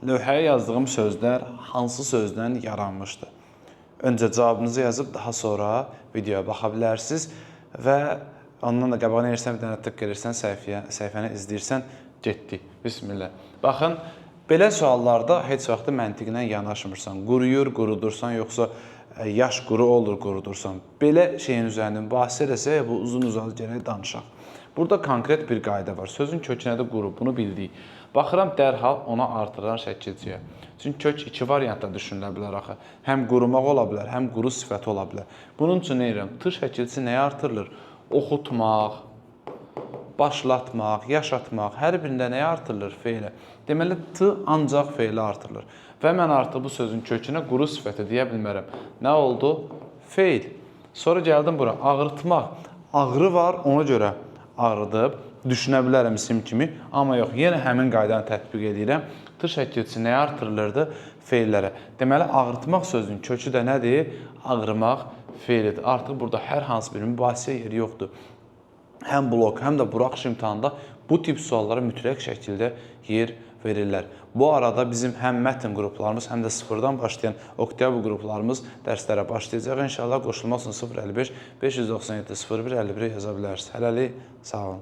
Lövhəyə yazdığım sözlər hansı sözdən yaranmışdır? Öncə cavabınızı yazıb daha sonra videoya baxa bilərsiniz və ondan da qabağına erirsən, bir dənə tık edirsən səhifəni izləyirsən, getdik. Bismillah. Baxın, belə suallarda heç vaxt məntiqlə yanaşmırsan. Quruyur, qurudursan, yoxsa yaş quru olur, qurudursan. Belə şeyin üzərində mübahisə eləsək, bu uzun-uzadı gərək danışaq. Burada konkret bir qayda var. Sözün kökünədə quru, bunu bildik. Baxıram, dərhal ona artıran şəkilciyə. Çünki kök iki variantda düşünülə bilər axı. Həm qurumaq ola bilər, həm quru sifəti ola bilər. Bunun üçün nə edirəm? T şəkilcisi nəyə artırılır? Oxutmaq, başlatmaq, yaşatmaq, hər birində nəyə artırılır? Feylə. Deməli, T ancaq feylə artırılır. Və mən artıq bu sözün kökünə quru sifəti deyə bilmərəm. Nə oldu? Feyl. Sonra gəldim bura, ağrıtmaq. Ağrı var, ona görə ağrıdıb, düşünə bilərəm isim kimi, amma yox, yenə həmin qaydanı tətbiq edirəm. T şəkilçisi nəyə artırılırdı? Feillərə. Deməli, ağrıtmaq sözünün kökü də nədir? Ağrımaq feilidir. Artıq burada hər hansı bir mübahisə yeri yoxdur. Həm blok, həm də buraxış imtahanında bu tip suallara mütləq şəkildə yer verirlər. Bu arada bizim həm mətn qruplarımız, həm də sıfırdan başlayan oktyabr qruplarımız dərslərə başlayacaq. İnşallah qoşulma olsun 055 597 01 51 yaza bilərsiniz. Hələlik, sağ olun.